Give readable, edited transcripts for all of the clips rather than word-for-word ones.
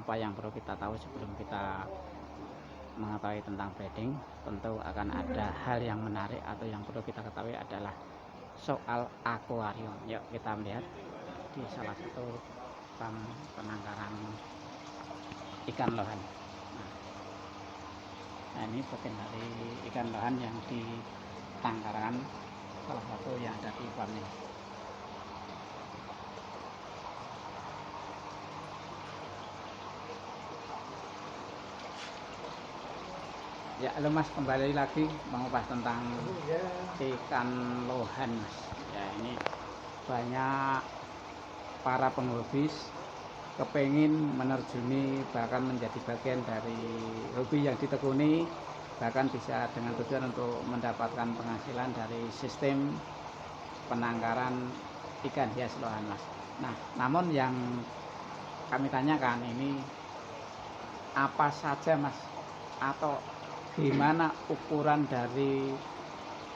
apa yang perlu kita tahu sebelum kita mengetahui tentang breeding? Tentu akan ada hal yang menarik atau yang perlu kita ketahui adalah soal akuarium. Yuk kita melihat di salah satu penangkaran ikan lohan. Nah ini bagian dari ikan lohan yang ditangkaran salah satu yang ada di farm ini. Ya, halo Mas, kembali lagi mengupas tentang ikan lohan, Mas. Ya, ini banyak para penghobis kepingin menerjuni bahkan menjadi bagian dari hobi yang ditekuni, bahkan bisa dengan tujuan untuk mendapatkan penghasilan dari sistem penangkaran ikan hias lohan, Mas. Nah, namun yang kami tanyakan ini apa saja, Mas, atau gimana ukuran dari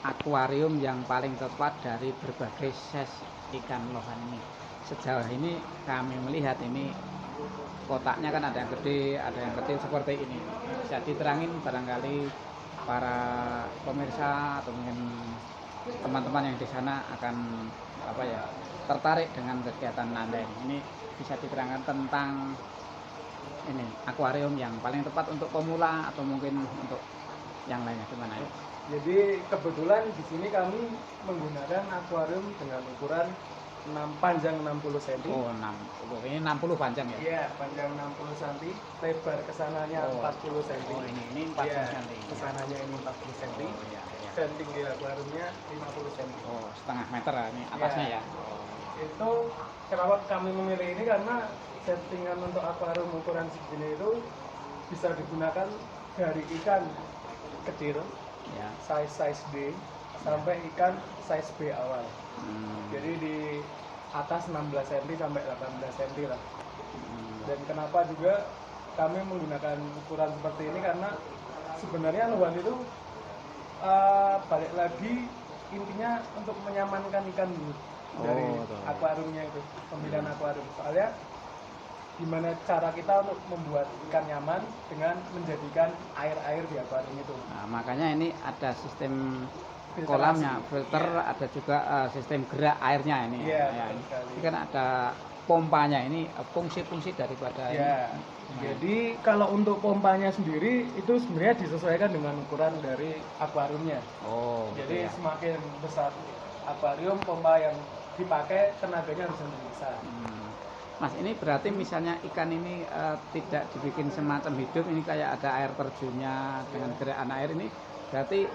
akuarium yang paling tepat dari berbagai size ikan lohan ini? Sejauh ini kami melihat ini kotaknya kan ada yang gede, ada yang kecil seperti ini. Bisa diterangin barangkali para pemirsa atau mungkin teman-teman yang di sana akan tertarik dengan kegiatan Anda ini. Ini bisa diterangkan tentang ini akuarium yang paling tepat untuk pemula atau mungkin untuk yang lainnya gimana ya? Jadi kebetulan di sini kami menggunakan akuarium dengan ukuran panjang 60 cm. Oh, 60. Ini 60 panjang ya? Iya, panjang 60 cm, lebar kesananya 40 cm. Oh, ini 40 cm. Kesananya ini 40 cm. Oh, iya. Dan tinggi akuariumnya 50 cm. Oh, setengah meter ini atasnya ya? Itu kenapa kami memilih ini karena settingan untuk akuarium ukuran segini itu bisa digunakan dari ikan kecil ya, size B sampai ikan size B awal. Jadi di atas 16 cm sampai 18 cm lah. Dan kenapa juga kami menggunakan ukuran seperti ini karena sebenarnya lohan itu balik lagi intinya untuk menyamankan ikan dulu dari akuariumnya itu, pemilihan akuarium. Soalnya gimana cara kita untuk membuat ikan nyaman dengan menjadikan air-air di akuarium itu. Nah, makanya ini ada sistem kolamnya, filter, ada juga sistem gerak airnya ini. Ini kan ada pompanya, ini fungsi-fungsi daripada ini. Jadi kalau untuk pompanya sendiri itu sebenarnya disesuaikan dengan ukuran dari akuariumnya. Oh, jadi semakin besar akuarium, pompa yang dipakai tenaganya harus lebih besar. Mas, ini berarti misalnya ikan ini tidak dibikin semacam hidup, ini kayak ada air terjunnya dengan gerakan air ini, berarti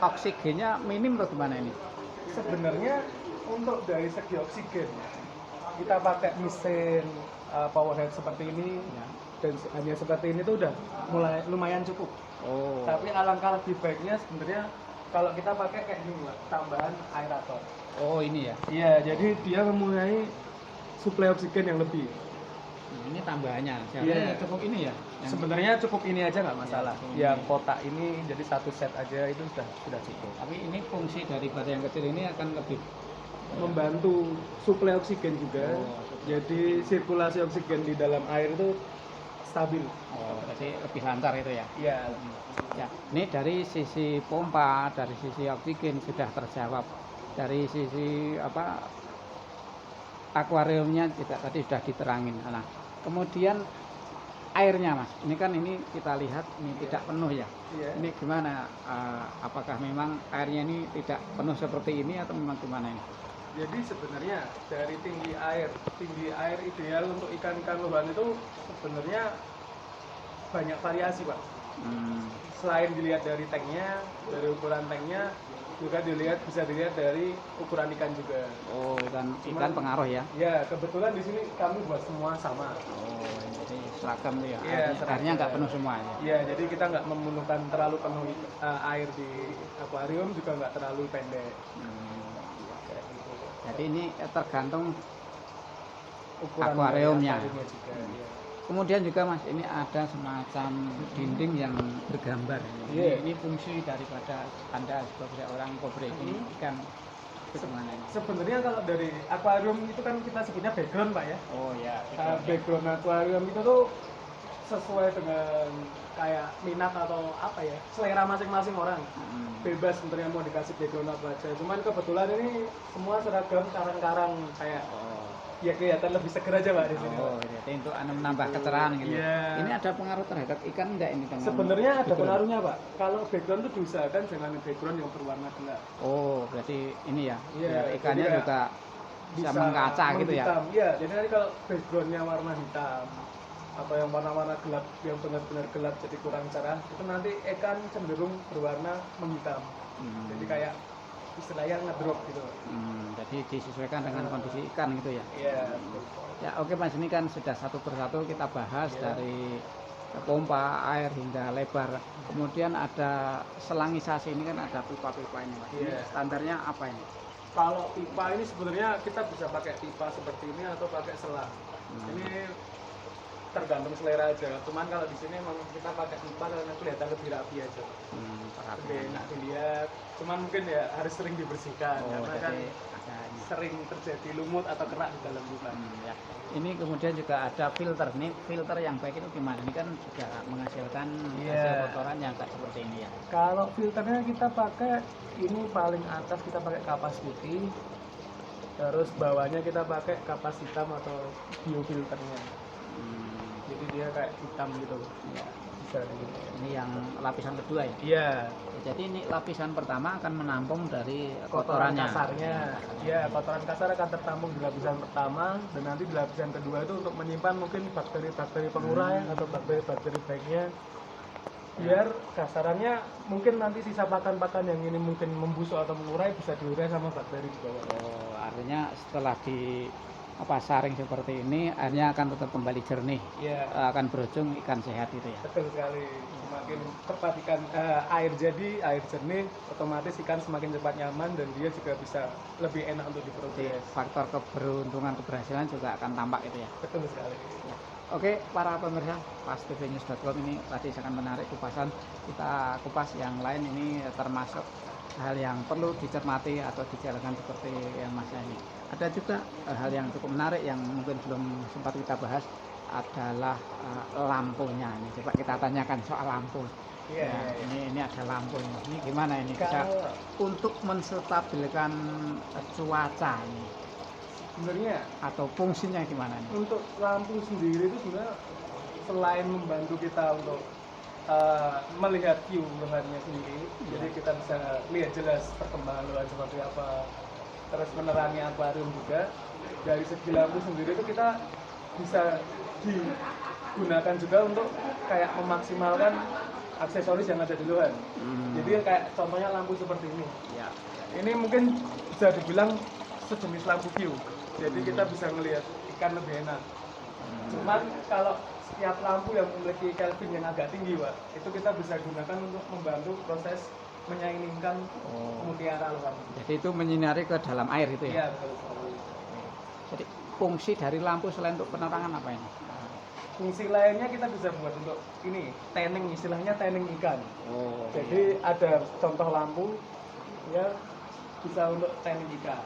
oksigennya minim atau gimana ini? Sebenarnya untuk dari segi oksigen kita pakai mesin powerhead seperti ini dan hanya seperti ini tuh udah mulai lumayan cukup. Oh. Tapi alangkah lebih baiknya sebenarnya kalau kita pakai kayak gini, tambahan aerator. Oh, ini ya? Iya, jadi dia mempunyai suplai oksigen yang lebih. Ini tambahannya, jadi cukup ini ya? Sebenarnya cukup ini aja nggak masalah. Yang kotak ini jadi satu set aja itu sudah cukup. Tapi ini fungsi daripada yang kecil ini akan lebih membantu suplai oksigen juga. Jadi sirkulasi oksigen di dalam air itu stabil. Oh, jadi lebih lancar itu ya? Iya. Ya, ini dari sisi pompa, dari sisi oksigen sudah terjawab. Dari sisi akuariumnya juga tadi sudah diterangin. Nah, kemudian airnya, Mas. Ini kan kita lihat ini tidak penuh ya. Ini gimana? Apakah memang airnya ini tidak penuh seperti ini atau memang gimana ini? Jadi sebenarnya dari tinggi air ideal untuk ikan-ikan lohan itu sebenarnya banyak variasi, Pak. Selain dilihat dari tanknya, dari ukuran tanknya, juga bisa dilihat dari ukuran ikan juga. Oh, ikan pengaruh ya? Ya, kebetulan di sini kami buat semua sama. Oh, jadi seragam ya? Iya, airnya nggak penuh semua ya? Iya, jadi kita nggak memerlukan terlalu penuh air di akuarium, juga nggak terlalu pendek. Jadi ini tergantung ukuran akuariumnya. juga, Kemudian juga, Mas, ini ada semacam dinding yang bergambar. Ini fungsi daripada Anda sebagai orang pembreeding ikan sebenarnya kalau dari akuarium itu kan kita sebutnya background, Pak ya. Oh ya. Background akuarium itu tuh sesuai dengan kayak minat atau apa ya, selera masing-masing orang. Bebas sebenarnya mau dikasih background apa aja. Cuman kebetulan ini semua seragam karang-karang kayak ya kelihatan lebih seger aja Pak di sini. Oh, jadi untuk menambah kecerahan gitu. Iya. Ini ada pengaruh terhadap ikan enggak ini dengan Sebenarnya ada background? pengaruhnya Pak. Kalau background itu diusahakan jangan background yang berwarna gelap. Oh, berarti ini ya. Iya, Biar ikannya jadi juga bisa mengkaca gitu ya. menghitam. Iya, jadi nanti kalau backgroundnya warna hitam atau yang warna-warna gelap yang benar-benar gelap jadi kurang cerah, itu nanti ikan cenderung berwarna menghitam. Jadi kayak istilahnya ngedrop gitu. Jadi disesuaikan dengan kondisi ikan gitu ya. Iya. Ya oke Mas, ini kan sudah satu persatu kita bahas dari pompa air hingga lebar. Kemudian ada selangisasi, ini kan ada pipa-pipa ini Mas. Ini Iya. standarnya apa ini? Kalau pipa ini sebenarnya kita bisa pakai pipa seperti ini atau pakai selang. Ini tergantung selera aja. Cuman kalau di sini emang kita pakai pipa karena kelihatan lebih rapi aja. Lebih enak dilihat. Cuman mungkin ya harus sering dibersihkan Oh, karena kan jadi ada ini. sering terjadi lumut atau kerak di dalam pipa. Ya. Ini kemudian juga ada filter. Ini filter yang baik itu gimana? Ini kan juga menghasilkan hasil kotoran yang kayak seperti ini ya. Kalau filternya kita pakai ini paling atas kita pakai kapas putih. Terus bawahnya kita pakai kapas hitam atau biofilternya. Jadi dia kayak hitam gitu. Ya. Bisa gitu. Ini yang lapisan kedua ya. Iya. Jadi ini lapisan pertama akan menampung dari Kotoran kotorannya. kasarnya. Iya, kotoran kasar akan tertampung di lapisan pertama dan nanti di lapisan kedua itu untuk menyimpan mungkin bakteri-bakteri pengurai atau bakteri-bakteri baiknya. Biar kasarannya mungkin nanti sisa pakan-pakan yang ini mungkin membusuk atau mengurai bisa diurai sama bakteri di bawah. Oh, artinya setelah di saring seperti ini airnya akan tetap kembali jernih. Iya. Akan berujung ikan sehat itu ya. Betul sekali. Semakin cepat ikan air jadi, air jernih, otomatis ikan semakin cepat nyaman dan dia juga bisa lebih enak untuk Jadi diproses. faktor keberuntungan keberhasilan juga akan tampak itu ya. Betul sekali. Oke, para pemirsa, pastvnews.com ini tadi sangat menarik kupasan. Kita kupas yang lain ini termasuk hal yang perlu dicermati atau dijalankan seperti yang Mas ini. Ada juga hal yang cukup menarik yang mungkin belum sempat kita bahas adalah lampunya. Ini coba kita tanyakan soal lampu. Iya, Ya, iya. ini ada lampu ini gimana ini bisa Kalau untuk menstabilkan cuaca ini sebenarnya atau fungsinya gimana nih? untuk lampu sendiri itu sebenarnya selain membantu kita untuk melihat view lohannya sendiri, jadi kita bisa lihat jelas perkembangan lohan seperti apa, terus menerangi akuarium juga. Dari segi lampu sendiri itu kita bisa digunakan juga untuk kayak memaksimalkan aksesoris yang ada di lohan. Jadi kayak contohnya lampu seperti ini. Ya. Ini mungkin bisa dibilang sejenis lampu view. Jadi kita bisa melihat ikan lebih enak. Cuman kalau setiap lampu yang memiliki Kelvin yang agak tinggi, Pak, itu kita bisa gunakan untuk membantu proses menyainingkan mutiara lohan. Jadi itu menyinari ke dalam air itu ya. Iya, betul sekali. Jadi fungsi dari lampu selain untuk penerangan apa ini? Fungsi lainnya kita bisa buat untuk ini, tanning, istilahnya tanning ikan. Oh. Jadi ada contoh lampu ya bisa untuk tanning ikan.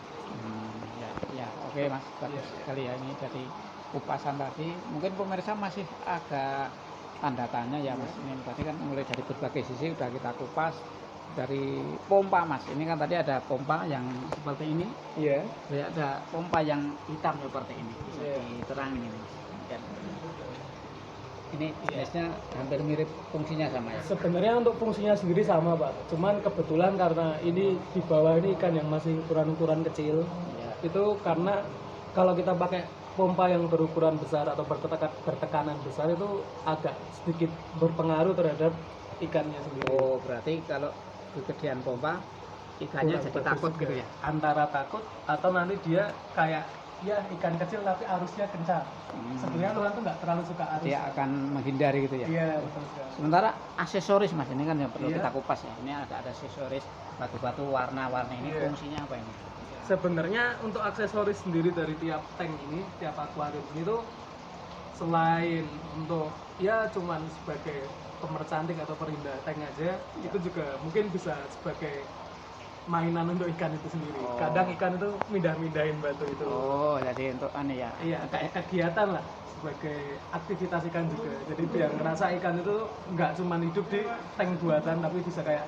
Ya, oke Mas, bagus sekali ya ini dari kupasan tadi. Mungkin pemirsa masih agak tanda tanya ya Mas. Ini tadi kan mulai dari berbagai sisi udah kita kupas dari pompa Mas. Ini kan tadi ada pompa yang seperti ini, Iya. ada pompa yang hitam seperti ini. Bisa Iya. diterangin ini Mas. Ya. Ini jenisnya hampir mirip fungsinya sama ya. Sebenarnya untuk fungsinya sendiri sama Pak. Cuman kebetulan karena ini di bawah ini ikan yang masih ukuran-ukuran kecil, Ya. itu karena kalau kita pakai pompa yang berukuran besar atau bertekanan besar itu agak sedikit berpengaruh terhadap ikannya sendiri. Oh, berarti kalau kegedean pompa ikannya Kurang jadi bagus takut juga. gitu ya. Antara takut atau nanti dia kayak ya ikan kecil tapi arusnya kencang. Sebenarnya lohan tuh nggak terlalu suka arus. Dia akan menghindari gitu ya. Iya, betul sekali. Sementara aksesoris Mas ini kan yang perlu Iya. kita kupas ya. Ini ada aksesoris batu-batu warna-warni ini Iya. fungsinya apa ini? Sebenarnya untuk aksesoris sendiri dari tiap tank ini, tiap akuarium ini tuh selain untuk ya cuman sebagai pemercantik atau perindah tank aja, itu juga mungkin bisa sebagai mainan untuk ikan itu sendiri. Oh. Kadang ikan itu mindah-mindahin batu itu. Oh, jadi untuk ya. Iya, kayak kegiatan lah sebagai aktivitas ikan juga. Jadi biar ngerasa ikan itu nggak cuma hidup di tank buatan, tapi bisa kayak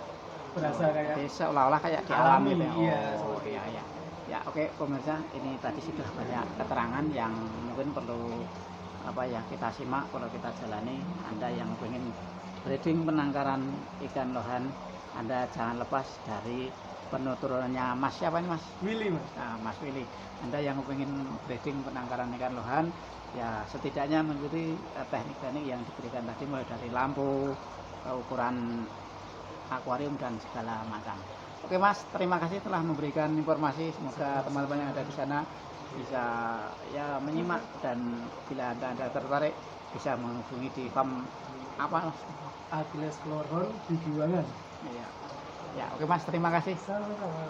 berasa kayak Jadi seolah-olah kayak di alam alami, gitu ya. iya, Oh, seperti iya itu. iya. Ya, oke pemirsa, ini tadi sudah banyak keterangan yang mungkin perlu kita simak, perlu kita jalani. Anda yang ingin breeding penangkaran ikan lohan, Anda jangan lepas dari penuturannya Mas siapa ini Mas? Willy, Mas. Nah, Mas Willy. Anda yang ingin breeding penangkaran ikan lohan, ya setidaknya mengikuti teknik-teknik yang diberikan tadi, mulai dari lampu, ukuran akuarium dan segala macam. Oke Mas, terima kasih telah memberikan informasi. Semoga teman-teman yang ada di sana bisa ya menyimak, dan bila anda tertarik bisa menghubungi di farm apa Mas? Achilles Chlorhorn di Giwangan. Ya, ya oke Mas, terima kasih. Sama-sama.